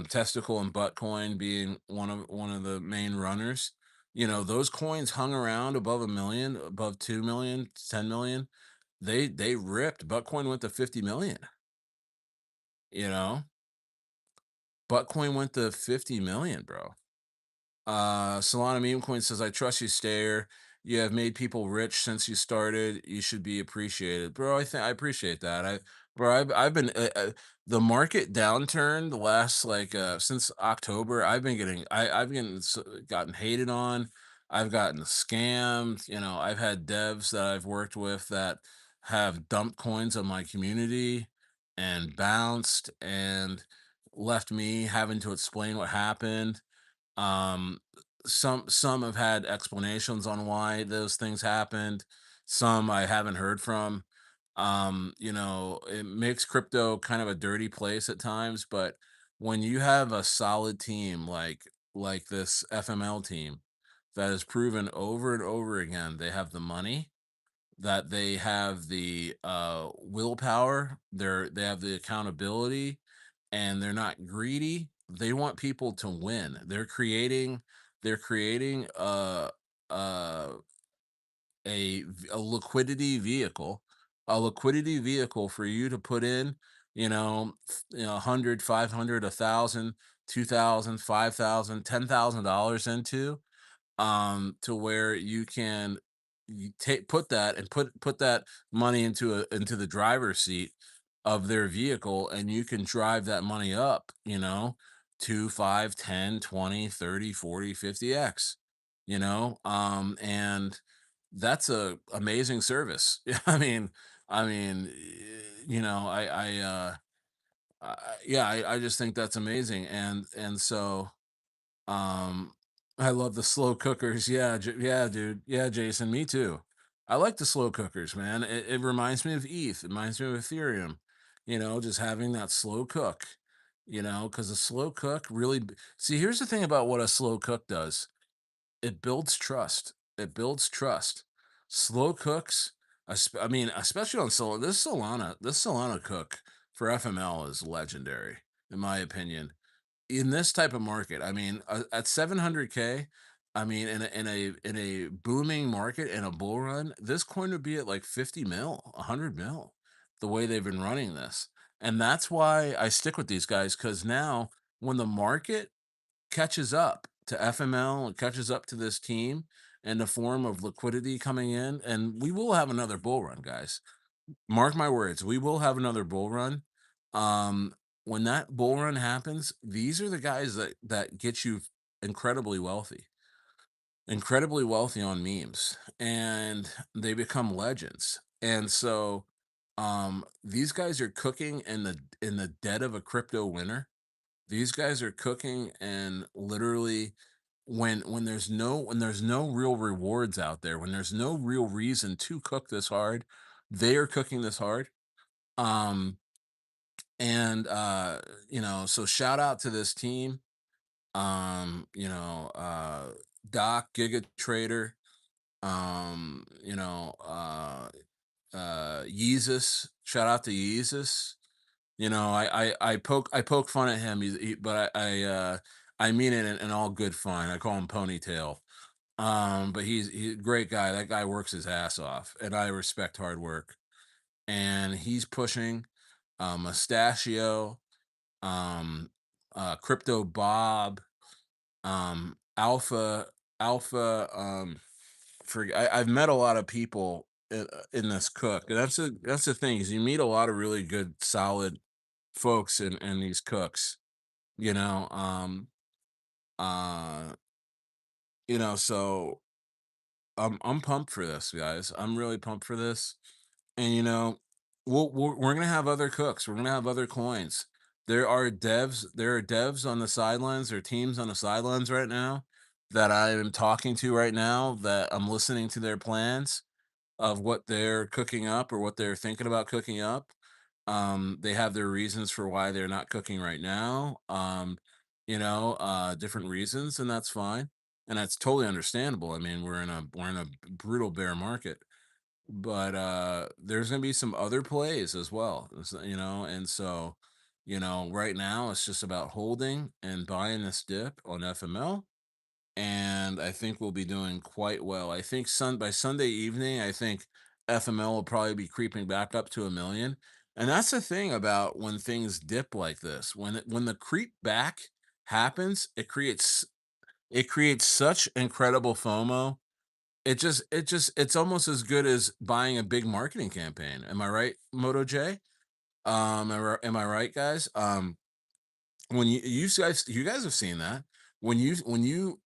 testicle and butt coin being one of the main runners. Those coins hung around above a million, above 2 million, 10 million. They ripped. Buttcoin went to 50 million. You know, Buttcoin went to 50 million, bro. Solana Meme Coin says, "I trust you, Stayer. You have made people rich since you started. You should be appreciated, bro." I appreciate that. I've been the market downturn the last since October. Gotten hated on. I've gotten scammed. I've had devs that I've worked with that have dumped coins on my community and bounced and left me having to explain what happened. um, some have had explanations on why those things happened. Some I haven't heard from. It makes crypto kind of a dirty place at times, but when you have a solid team like this FML team that has proven over and over again they have the money, that they have the willpower, they have the accountability, and they're not greedy. They want people to win. They're creating a a liquidity vehicle, for you to put in, 100, 500, 1,000, 2,000, 5,000, $10,000 into, to where you can take put that and put that money into the driver's seat of their vehicle, and you can drive that money up, 2, 5, 10, 20, 30, 40, 50x, and that's a amazing service. Yeah, I just think that's amazing, and so um, I love the slow cookers. Yeah, yeah, dude. Yeah, Jason, me too. I like the slow cookers, man. It reminds me of ETH. It reminds me of Ethereum. Just having that slow cook. Because a slow cook see. Here's the thing about what a slow cook does. It builds trust. It builds trust. Slow cooks. I mean, especially on This Solana cook for FML is legendary, in my opinion, in this type of market. I mean, at 700K, I mean, in a booming market in a bull run, this coin would be at like 50 mil, 100 mil, the way they've been running this. And that's why I stick with these guys, because now when the market catches up to FML and catches up to this team in the form of liquidity coming in, and we will have another bull run, guys. Mark my words, we will have another bull run. Um, when that bull run happens, these are the guys that get you incredibly wealthy, incredibly wealthy on memes, and they become legends. And so, these guys are cooking in the dead of a crypto winter. These guys are cooking, and literally, when there's no real rewards out there, when there's no real reason to cook this hard, they are cooking this hard. Um, and so shout out to this team. Doc, Giga Trader, Yeezus. Shout out to Yeezus. I poke fun at him, but I mean it in all good fun. I call him Ponytail. But he's a great guy. That guy works his ass off, and I respect hard work. And he's pushing Mustachio, um, Crypto Bob, Alpha, Alpha. I've met a lot of people in this cook, and that's the thing, is you meet a lot of really good, solid folks in these cooks. You know, um, uh, so I'm pumped for this, guys. I'm really pumped for this. And we're gonna have other cooks. We're gonna have other coins. there are devs on the sidelines, or teams on the sidelines right now that I am talking to right now, that I'm listening to their plans of what they're cooking up or what they're thinking about cooking up. They have their reasons for why they're not cooking right now. Different reasons, and that's fine. And that's totally understandable. I mean, we're in a brutal bear market. But there's gonna be some other plays as well. And so, right now it's just about holding and buying this dip on FML, and I think we'll be doing quite well. I think by Sunday evening, I think FML will probably be creeping back up to 1 million. And that's the thing about when things dip like this. When the creep back happens, it creates such incredible FOMO. It's almost as good as buying a big marketing campaign. Am I right, Moto J? Am I right, guys? When you guys have seen that, when you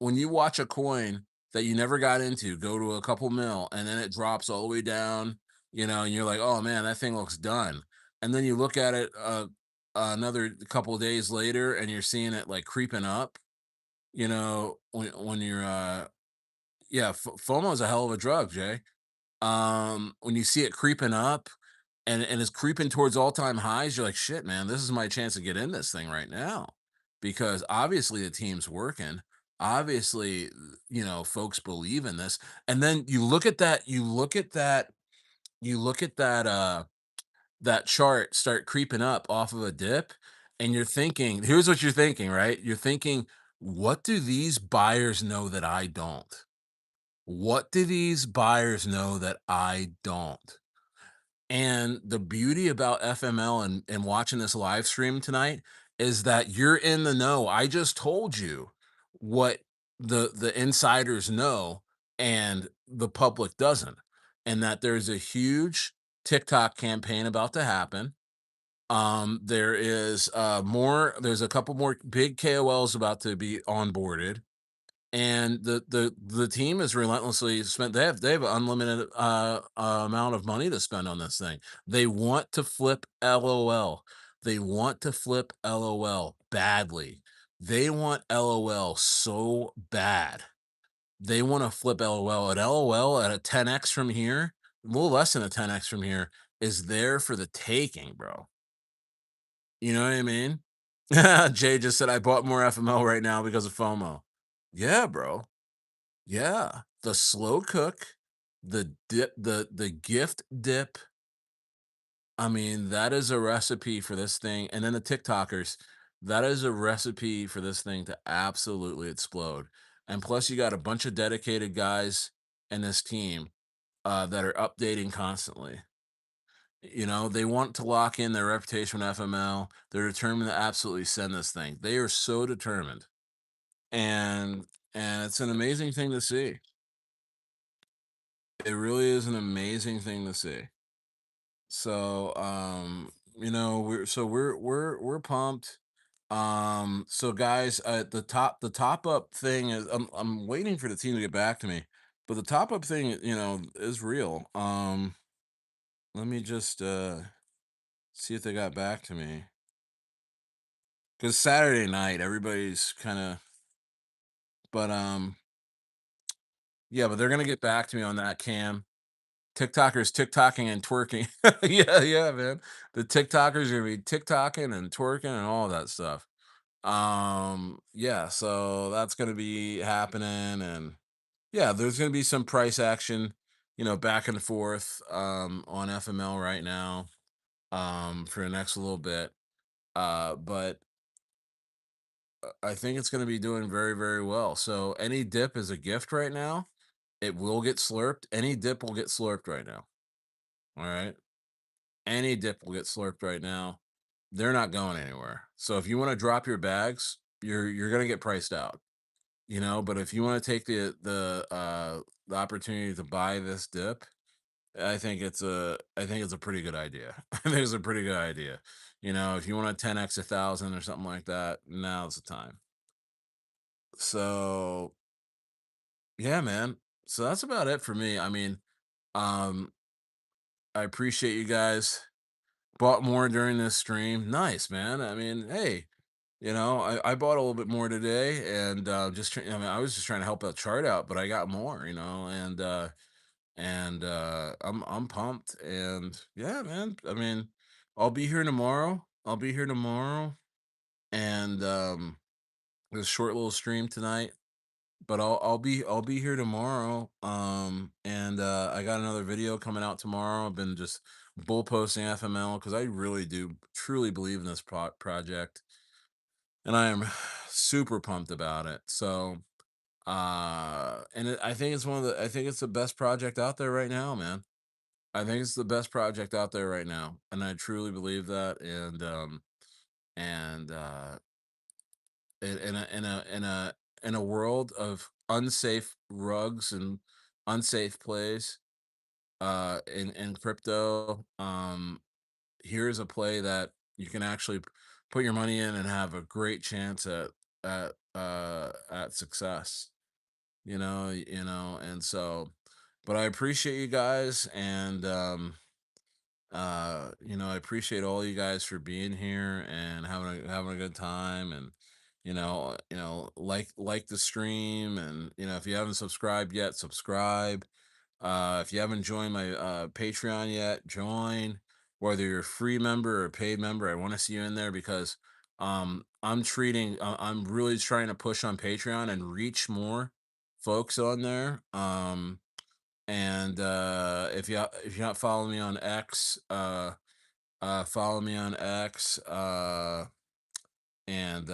watch a coin that you never got into go to a couple mil, and then it drops all the way down, and you're like, oh man, that thing looks done. And then you look at it another couple of days later, and you're seeing it like creeping up. When you're yeah, FOMO is a hell of a drug, Jay. When you see it creeping up, and it's creeping towards all-time highs, you're like, shit, man, this is my chance to get in this thing right now. Because obviously the team's working. Obviously, folks believe in this. And then you look at that chart start creeping up off of a dip, and you're thinking, here's what you're thinking, right? You're thinking, what do these buyers know that I don't? What do these buyers know that I don't? And the beauty about FML and watching this live stream tonight is that you're in the know. I just told you what the insiders know and the public doesn't. And that there's a huge TikTok campaign about to happen. There's a couple more big KOLs about to be onboarded, and the team is relentlessly spent. They have an unlimited amount of money to spend on this thing. They want to flip LOL. They want to flip LOL badly. They want LOL so bad. They want to flip LOL, and LOL at a 10x from here, a little less than a 10x from here, is there for the taking, bro. You know what I mean? Jay just said I bought more FML right now because of FOMO. Yeah, bro. Yeah, the slow cook, the dip, the gift dip. I mean, that is a recipe for this thing. And then the TikTokers, that is a recipe for this thing to absolutely explode. And plus, you got a bunch of dedicated guys in this team that are updating constantly. They want to lock in their reputation with FML. They're determined to absolutely send this thing. They are so determined, and it's an amazing thing to see. It really is an amazing thing to see. So, we're pumped. So guys, the top up thing is, I'm waiting for the team to get back to me, but the top up thing, is real. Let me just see if they got back to me, because Saturday night everybody's kind of, but yeah, but they're gonna get back to me on that, Cam. TikTokers TikToking and twerking. Yeah, yeah, man. The TikTokers are gonna be TikToking and twerking and all that stuff. Yeah, so that's gonna be happening, and yeah, there's gonna be some price action, back and forth on FML right now, for the next little bit. But I think it's gonna be doing very, very well. So any dip is a gift right now. It will get slurped. Any dip will get slurped right now. All right. Any dip will get slurped right now. They're not going anywhere. So if you want to drop your bags, you're gonna get priced out. But if you want to take the opportunity to buy this dip, I think it's a pretty good idea. I think it's a pretty good idea. If you want to 10x 1,000 or something like that, now's the time. So yeah, man. So that's about it for me. I mean, um, I appreciate you guys. Bought more during this stream. Nice, man. I mean, hey, I bought a little bit more today, and I mean, I was just trying to help a chart out, but I got more, I'm pumped, and yeah, man. I mean, I'll be here tomorrow. I'll be here tomorrow, and there's a short little stream tonight, but I'll be here tomorrow. And I got another video coming out tomorrow. I've been just bull posting FML because I really do truly believe in this project, and I am super pumped about it. So, I think I think it's the best project out there right now, man. I think it's the best project out there right now, and I truly believe that. And in a world of unsafe rugs and unsafe plays, in crypto, here's a play that you can actually put your money in and have a great chance at success. And so, but I appreciate you guys, and I appreciate all you guys for being here and having a good time, and like the stream, and if you haven't subscribed yet, subscribe. If you haven't joined my Patreon yet, join. Whether you're a free member or a paid member, I want to see you in there because I'm really trying to push on Patreon and reach more folks on there. And if you're not following me on X, follow me on X, and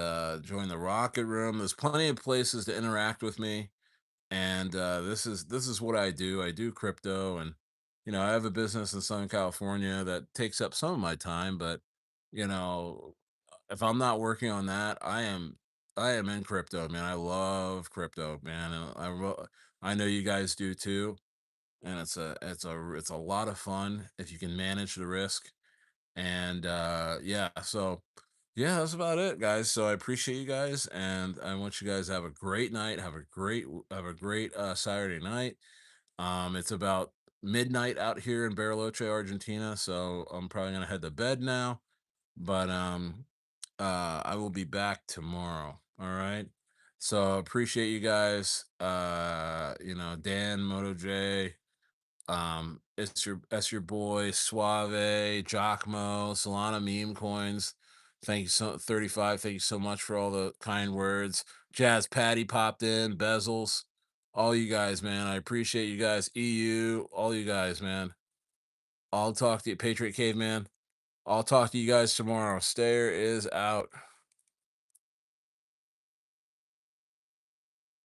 join the Rocket Room. There's plenty of places to interact with me, and this is what I do. I do crypto, and I have a business in Southern California that takes up some of my time, but you know, if I'm not working on that, I am in crypto, man. I love crypto, man, and I know you guys do too. And it's a lot of fun if you can manage the risk. And yeah, so yeah, that's about it, guys. So I appreciate you guys, and I want you guys to have a great night. Have a great Saturday night. It's about midnight out here in Bariloche, Argentina, so I'm probably gonna head to bed now. But I will be back tomorrow. All right. So appreciate you guys. Dan, Moto J, it's your boy Suave, Jockmo, Solana meme coins. Thank you 35. Thank you so much for all the kind words. Jazz Patty popped in, Bezels, all you guys, man. I appreciate you guys. EU, all you guys, man. I'll talk to you, Patriot Caveman. I'll talk to you guys tomorrow. Stayer is out.